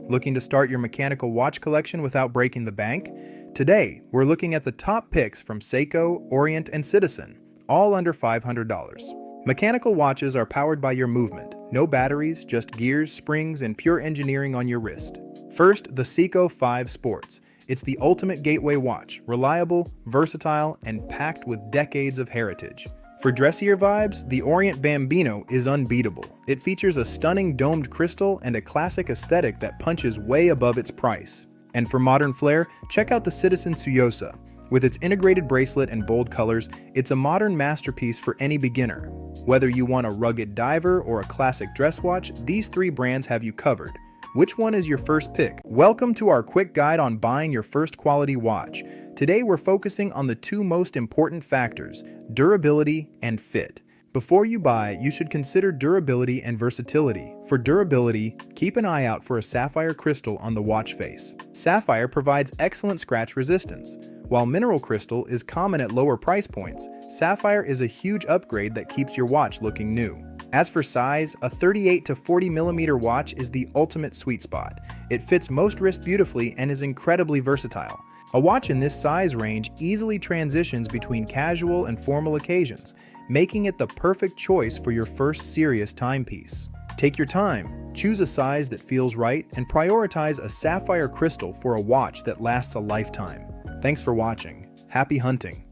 Looking to start your mechanical watch collection without breaking the bank? Today, we're looking at the top picks from Seiko, Orient, and Citizen, all under $500. Mechanical watches are powered by your movement. No batteries, just gears, springs, and pure engineering on your wrist. First, the Seiko 5 Sports. It's the ultimate gateway watch, reliable, versatile, and packed with decades of heritage. For dressier vibes, the Orient Bambino is unbeatable. It features a stunning domed crystal and a classic aesthetic that punches way above its price. And for modern flair, check out the Citizen Tsuyosa. With its integrated bracelet and bold colors, it's a modern masterpiece for any beginner. Whether you want a rugged diver or a classic dress watch, these three brands have you covered. Which one is your first pick? Welcome to our quick guide on buying your first quality watch. Today we're focusing on the two most important factors, durability and fit. Before you buy, you should consider durability and versatility. For durability, keep an eye out for a sapphire crystal on the watch face. Sapphire provides excellent scratch resistance. While mineral crystal is common at lower price points, sapphire is a huge upgrade that keeps your watch looking new. As for size, a 38 to 40 millimeter watch is the ultimate sweet spot. It fits most wrists beautifully and is incredibly versatile. A watch in this size range easily transitions between casual and formal occasions, making it the perfect choice for your first serious timepiece. Take your time, choose a size that feels right, and prioritize a sapphire crystal for a watch that lasts a lifetime. Thanks for watching. Happy hunting!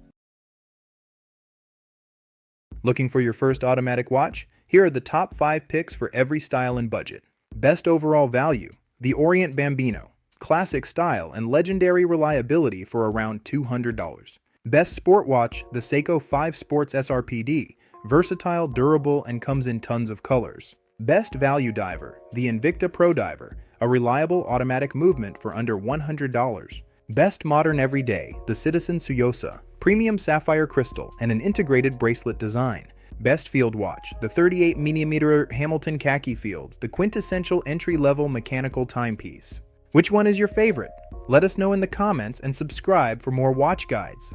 Looking for your first automatic watch? Here are the top 5 picks for every style and budget. Best overall value, the Orient Bambino. Classic style and legendary reliability for around $200. Best sport watch, the Seiko 5 Sports SRPD. Versatile, durable, and comes in tons of colors. Best value diver, the Invicta Pro Diver. A reliable automatic movement for under $100. Best modern everyday, the Citizen Tsuyosa. Premium sapphire crystal and an integrated bracelet design. Best field watch, the 38mm Hamilton Khaki Field, the quintessential entry-level mechanical timepiece. Which one is your favorite? Let us know in the comments and subscribe for more watch guides.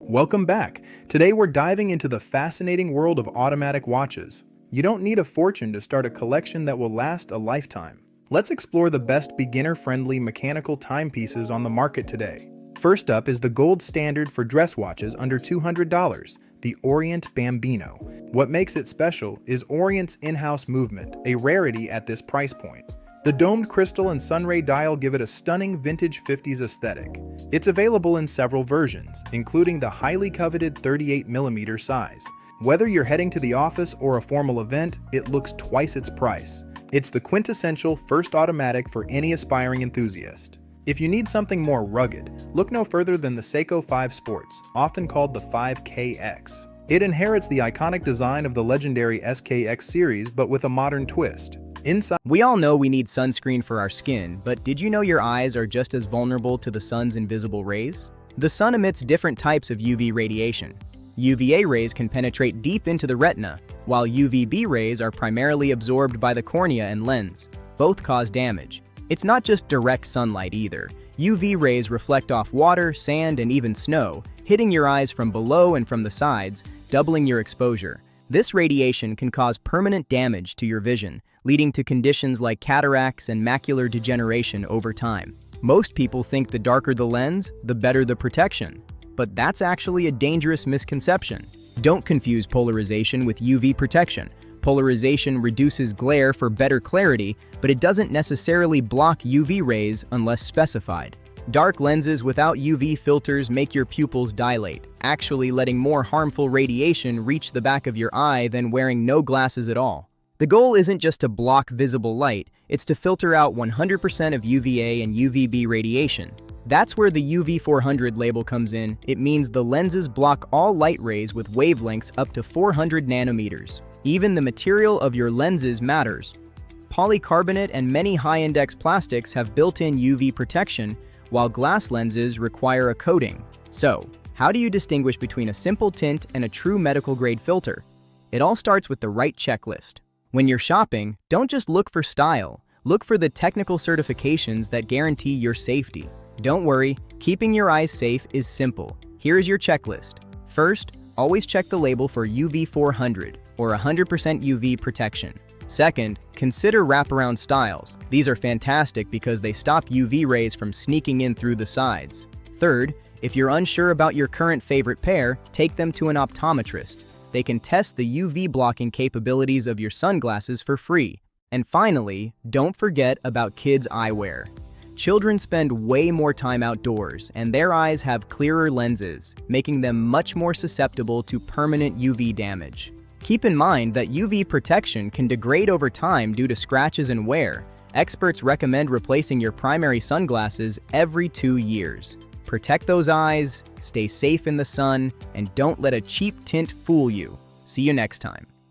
Welcome back. Today we're diving into the fascinating world of automatic watches. You don't need a fortune to start a collection that will last a lifetime. Let's explore the best beginner-friendly mechanical timepieces on the market today. First up is the gold standard for dress watches under $200, the Orient Bambino. What makes it special is Orient's in-house movement, a rarity at this price point. The domed crystal and sunray dial give it a stunning vintage 50s aesthetic. It's available in several versions, including the highly coveted 38mm size. Whether you're heading to the office or a formal event, it looks twice its price. It's the quintessential first automatic for any aspiring enthusiast. If you need something more rugged, look no further than the Seiko 5 Sports, often called the 5KX. It inherits the iconic design of the legendary SKX series, but with a modern twist. Inside, we all know we need sunscreen for our skin, but did you know your eyes are just as vulnerable to the sun's invisible rays? The sun emits different types of UV radiation. UVA rays can penetrate deep into the retina, while UVB rays are primarily absorbed by the cornea and lens. Both cause damage. It's not just direct sunlight either. UV rays reflect off water, sand, and even snow, hitting your eyes from below and from the sides, doubling your exposure. This radiation can cause permanent damage to your vision, leading to conditions like cataracts and macular degeneration over time. Most people think the darker the lens, the better the protection. But that's actually a dangerous misconception. Don't confuse polarization with UV protection. Polarization reduces glare for better clarity, but it doesn't necessarily block UV rays unless specified. Dark lenses without UV filters make your pupils dilate, actually letting more harmful radiation reach the back of your eye than wearing no glasses at all. The goal isn't just to block visible light, it's to filter out 100% of UVA and UVB radiation. That's where the UV400 label comes in. It means the lenses block all light rays with wavelengths up to 400 nanometers. Even the material of your lenses matters. Polycarbonate and many high-index plastics have built-in UV protection, while glass lenses require a coating. So, how do you distinguish between a simple tint and a true medical-grade filter? It all starts with the right checklist. When you're shopping, don't just look for style. Look for the technical certifications that guarantee your safety. Don't worry, keeping your eyes safe is simple. Here is your checklist. First, always check the label for UV400, or 100% UV protection. Second, consider wraparound styles. These are fantastic because they stop UV rays from sneaking in through the sides. Third, if you're unsure about your current favorite pair, take them to an optometrist. They can test the UV blocking capabilities of your sunglasses for free. And finally, don't forget about kids' eyewear. Children spend way more time outdoors, and their eyes have clearer lenses, making them much more susceptible to permanent UV damage. Keep in mind that UV protection can degrade over time due to scratches and wear. Experts recommend replacing your primary sunglasses every 2 years. Protect those eyes, stay safe in the sun, and don't let a cheap tint fool you. See you next time.